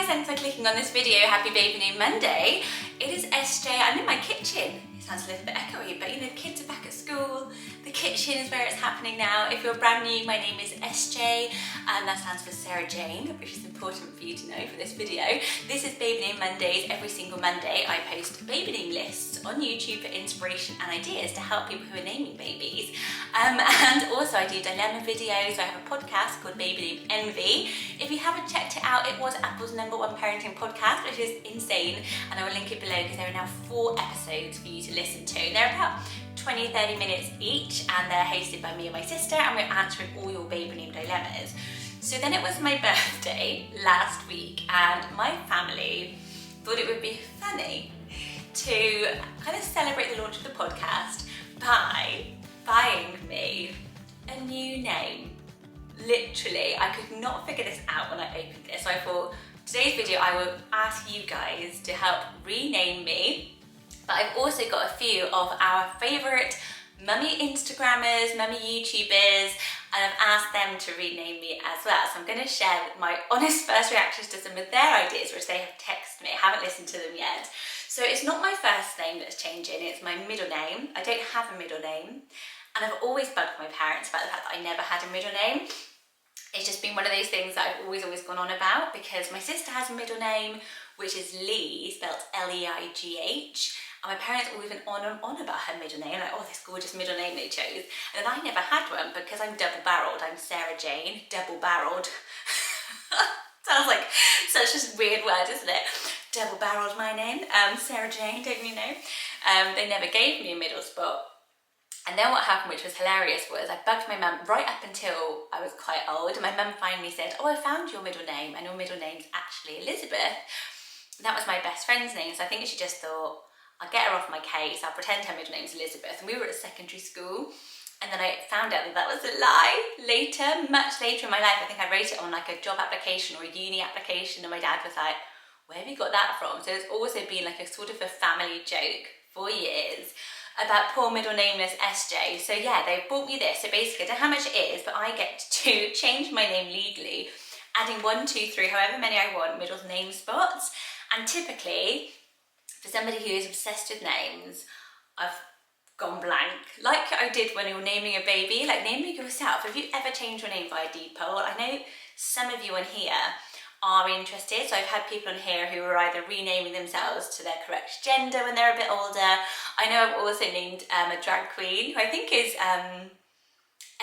thanks for clicking on this video. Happy Baby Name Monday. It is SJ. I'm in my kitchen. It sounds a little bit echoey, but you know, kids are back at school. The kitchen is where it's happening now. If you're brand new, my name is SJ, and that stands for Sarah Jane, which is important for you to know for this video. This is Baby Name Mondays. Every single Monday, I post baby name lists on YouTube for inspiration and ideas to help people who are naming babies. And also I do dilemma videos. I have a podcast called Baby Name Envy. If you haven't checked it out, it was Apple's #1 parenting podcast, which is insane, and I will link it below because there are now 4 episodes for you to listen to. They're about 20-30 minutes each, and they're hosted by me and my sister, and we're answering all your baby name dilemmas. So then it was my birthday last week, and my family thought it would be funny to kind of celebrate the launch of the podcast by buying me a new name. Literally, I could not figure this out when I opened this, so I thought today's video I will ask you guys to help rename me. But I've also got a few of our favourite mummy Instagrammers, mummy YouTubers, and I've asked them to rename me as well. So I'm going to share my honest first reactions to some of their ideas, which they have texted me. I haven't listened to them yet. So it's not my first name that's changing, it's my middle name. I don't have a middle name, and I've always bugged my parents about the fact that I never had a middle name. It's just been one of those things that I've always gone on about, because my sister has a middle name, which is Lee, spelled Leigh. And my parents always went on and on about her middle name, like, oh, this gorgeous middle name they chose. And I never had one because I'm double-barreled. I'm Sarah Jane, double-barreled. Sounds like such a weird word, isn't it? Double-barreled my name, Sarah Jane, don't you know? They never gave me a middle spot. And then what happened, which was hilarious, was I bugged my mum right up until I was quite old. And my mum finally said, oh, I found your middle name, and your middle name's actually Elizabeth. And that was my best friend's name, so I think she just thought, I'll get her off my case, I'll pretend her middle name's Elizabeth. And we were at secondary school, and then I found out that that was a lie later, much later in my life. I think I wrote it on like a job application or a uni application, and my dad was like, where have you got that from? So it's also been like a sort of a family joke for years about poor middle nameless SJ. So yeah, they bought me this. So basically, I don't know how much it is, but I get to change my name legally, adding 1, 2, 3, however many I want, middle name spots. And typically, for somebody who is obsessed with names, I've gone blank. Like I did when you're naming a baby, like naming yourself. Have you ever changed your name via deed poll? I know some of you on here are interested. So I've had people on here who are either renaming themselves to their correct gender when they're a bit older. I know I've also named a drag queen who I think is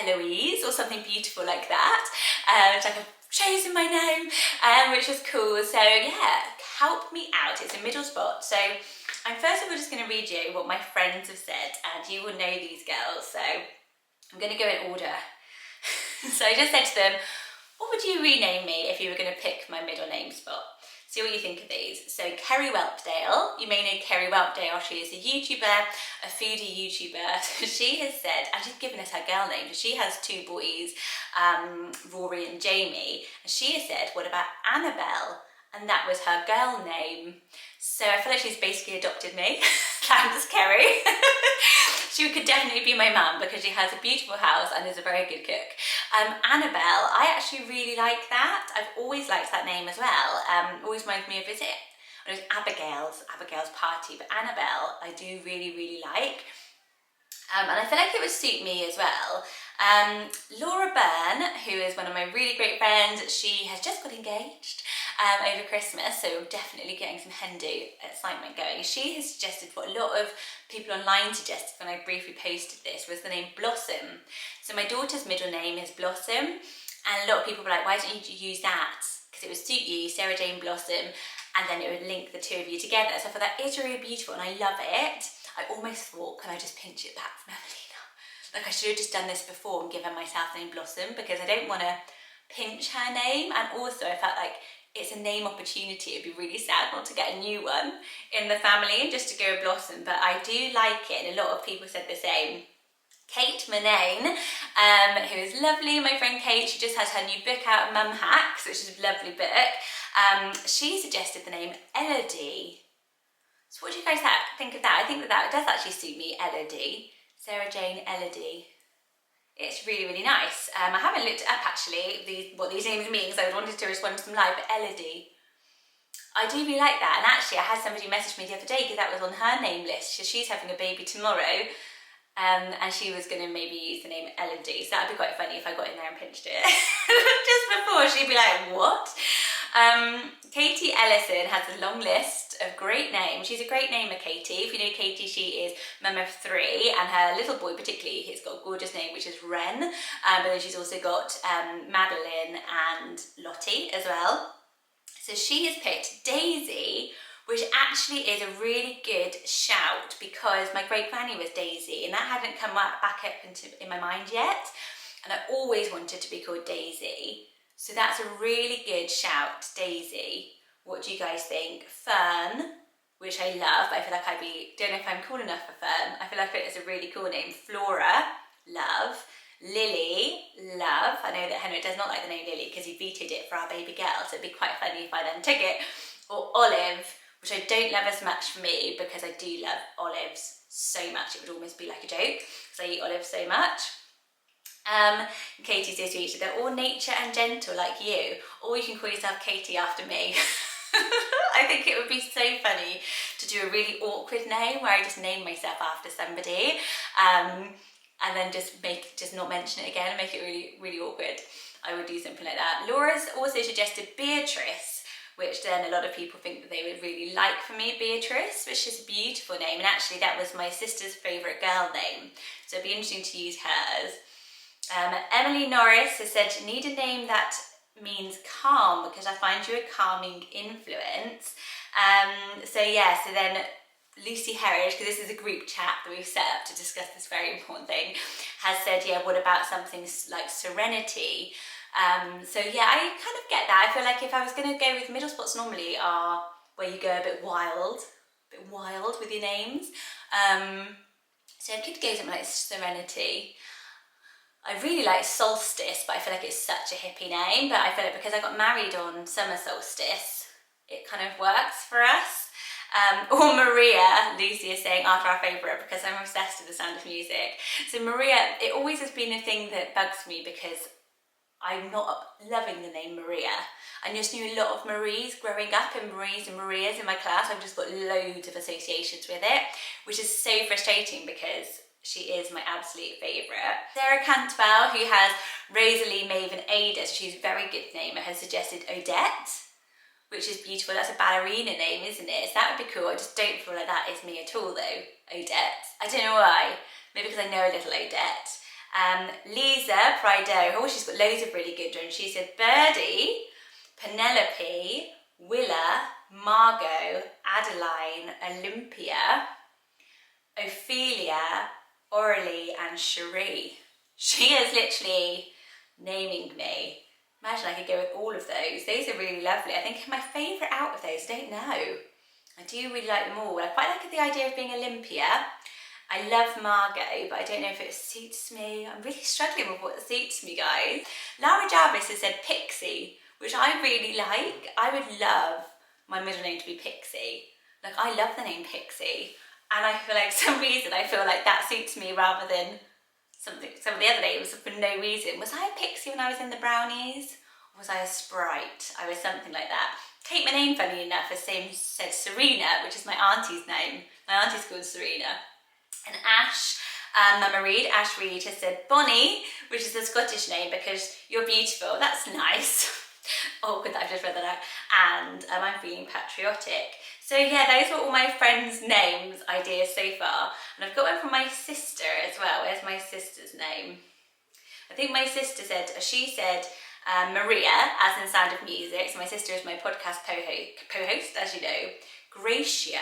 Eloise or something beautiful like that. It's like I've chosen my name, which was cool. So yeah, help me out. It's a middle spot. So I'm first of all just going to read you what my friends have said, and you will know these girls. So I'm going to go in order. So I just said to them, what would you rename me if you were going to pick my middle name spot? See what you think of these. So Kerry Whelpdale, you may know Kerry Whelpdale. She is a YouTuber, a foodie YouTuber. So she has said, and she's given us her girl name, she has 2 boys, Rory and Jamie, and she has said, what about Annabelle? And that was her girl name. So I feel like she's basically adopted me. Thanks, Kerry. She could definitely be my mum because she has a beautiful house and is a very good cook. Annabelle, I actually really like that. I've always liked that name as well. Always reminds me of it was Abigail's party, but Annabelle I do really, really like. And I feel like it would suit me as well. Laura Byrne, who is one of my really great friends, she has just got engaged over Christmas, so I'm definitely getting some hen-do excitement going. She has suggested what a lot of people online suggested when I briefly posted this was the name Blossom. So my daughter's middle name is Blossom, and a lot of people were like, why don't you use that? Because it would suit you, Sarah Jane Blossom, and then it would link the 2 of you together. So I thought that is really beautiful and I love it. I almost thought, can I just pinch it back from Evelina? Like I should have just done this before and given myself the name Blossom, because I don't want to pinch her name, and also I felt like it's a name opportunity. It'd be really sad not to get a new one in the family and just to go with Blossom, but I do like it, and a lot of people said the same. Kate Manane, who is lovely, my friend Kate, she just has her new book out, Mum Hacks, which is a lovely book. She suggested the name Elodie. So what do you guys think of that? I think that that does actually suit me, Elodie. Sarah Jane Elodie. It's really, really nice. I haven't looked up actually what these names mean, because I wanted to respond to them live, but Elodie. I do really like that. And actually, I had somebody message me the other day because that was on her name list. So she's having a baby tomorrow. And she was going to maybe use the name Ellen D. So that would be quite funny if I got in there and pinched it. Just before, she'd be like, what? Katie Ellison has a long list of great names. She's a great namer, Katie. If you know Katie, she is mum of 3, and her little boy particularly, he's got a gorgeous name, which is Ren. But then she's also got Madeline and Lottie as well. So she has picked Daisy, which actually is a really good shout because my great granny was Daisy, and that hadn't come back up in my mind yet. And I always wanted to be called Daisy. So that's a really good shout, Daisy. What do you guys think? Fern, which I love, but I feel like don't know if I'm cool enough for Fern. I feel like it's a really cool name. Flora, love. Lily, love. I know that Henrik does not like the name Lily because he vetoed it for our baby girl, so it'd be quite funny if I then took it. Or Olive, which I don't love as much for me because I do love olives so much. It would almost be like a joke because I eat olives so much. Katie's so sweet. They're all nature and gentle like you. Or you can call yourself Katie after me. I think it would be so funny to do a really awkward name where I just name myself after somebody, and then just not mention it again and make it really, really awkward. I would do something like that. Laura's also suggested Beatrice, which then a lot of people think that they would really like for me, Beatrice, which is a beautiful name. And actually that was my sister's favourite girl name. So it'd be interesting to use hers. Emily Norris has said, you need a name that means calm because I find you a calming influence. So then Lucy Herridge, because this is a group chat that we've set up to discuss this very important thing, has said, what about something like Serenity? So I kind of get that. I feel like if I was going to go with middle spots normally are where you go a bit wild with your names. So I could go something like Serenity. I really like Solstice, but I feel like it's such a hippie name. But I feel like because I got married on summer solstice, it kind of works for us. Or Maria, Lucy is saying, after our favourite, because I'm obsessed with the sound of music. So Maria, it always has been a thing that bugs me because I'm not loving the name Maria. I just knew a lot of Maries growing up, and Maries and Marias in my class. I've just got loads of associations with it, which is so frustrating because she is my absolute favourite. Sarah Cantwell, who has Rosalie, Maeve and Ada, so she's a very good name, has suggested Odette, which is beautiful. That's a ballerina name, isn't it? So that would be cool. I just don't feel like that is me at all though, Odette. I don't know why. Maybe because I know a little Odette. Lisa Prideaux, she's got loads of really good ones. She said Birdie, Penelope, Willa, Margot, Adeline, Olympia, Ophelia, Orly and Cherie. She is literally naming me. Imagine I could go with all of those. Those are really lovely. I think my favourite out of those, I don't know. I do really like them all. I quite like the idea of being Olympia. I love Margot, but I don't know if it suits me. I'm really struggling with what suits me, guys. Lara Jarvis has said Pixie, which I really like. I would love my middle name to be Pixie. Like, I love the name Pixie. And I feel like some reason I feel like that suits me rather than some of the other names for no reason. Was I a Pixie when I was in the Brownies? Or was I a Sprite? I was something like that. Kate Manane, funny enough, has said Serena, which is my auntie's name. My auntie's called Serena. And Ash, Mama Reed, Ash Reed has said Bonnie, which is a Scottish name because you're beautiful. That's nice. Oh, good that I've just read that out. And I'm feeling patriotic. So those were all my friends' names, ideas so far. And I've got one from my sister as well. Where's my sister's name? I think my sister said, Maria, as in Sound of Music. So my sister is my podcast co-host, as you know. Gracia,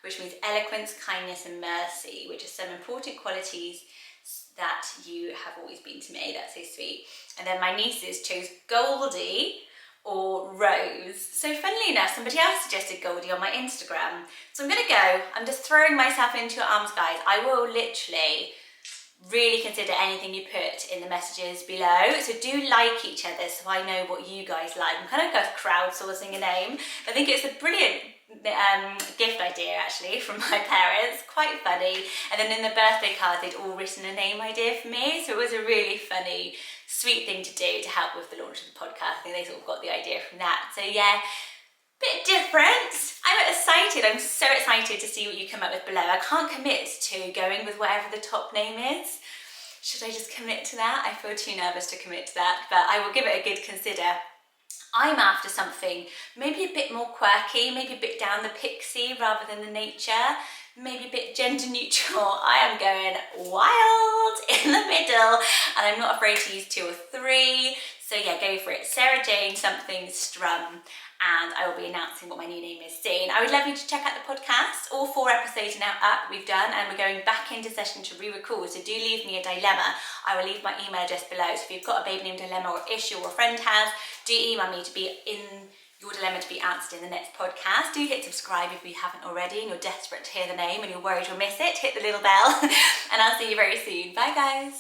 which means eloquence, kindness and mercy, which are some important qualities that you have always been to me. That's so sweet. And then my nieces chose Goldie or Rose. So funnily enough, somebody else suggested Goldie on my Instagram. So I'm just throwing myself into your arms, guys. I will literally really consider anything you put in the messages below. So do like each other so I know what you guys like. I'm kind of crowdsourcing a name. I think it's a brilliant gift idea actually from my parents, quite funny. And then in the birthday card they'd all written a name idea for me, so it was a really funny, sweet thing to do to help with the launch of the podcast. I think they sort of got the idea from that. So bit different. I'm so excited to see what you come up with below. I can't commit to going with whatever the top name is. Should I just commit to that? I feel too nervous to commit to that, but I will give it a good consider. I'm after something maybe a bit more quirky, maybe a bit down the pixie rather than the nature, maybe a bit gender neutral. I am going wild in the middle, and I'm not afraid to use 2 or 3. So yeah, go for it. Sarah Jane something Strum, and I will be announcing what my new name is soon. I would love you to check out the podcast. All 4 episodes are now up, we've done, and we're going back into session to re-record, so do leave me a dilemma. I will leave my email address below, so if you've got a baby name dilemma or issue or a friend has, do email me to be in your dilemma to be answered in the next podcast. Do hit subscribe if you haven't already and you're desperate to hear the name and you're worried you'll miss it. Hit the little bell and I'll see you very soon. Bye guys.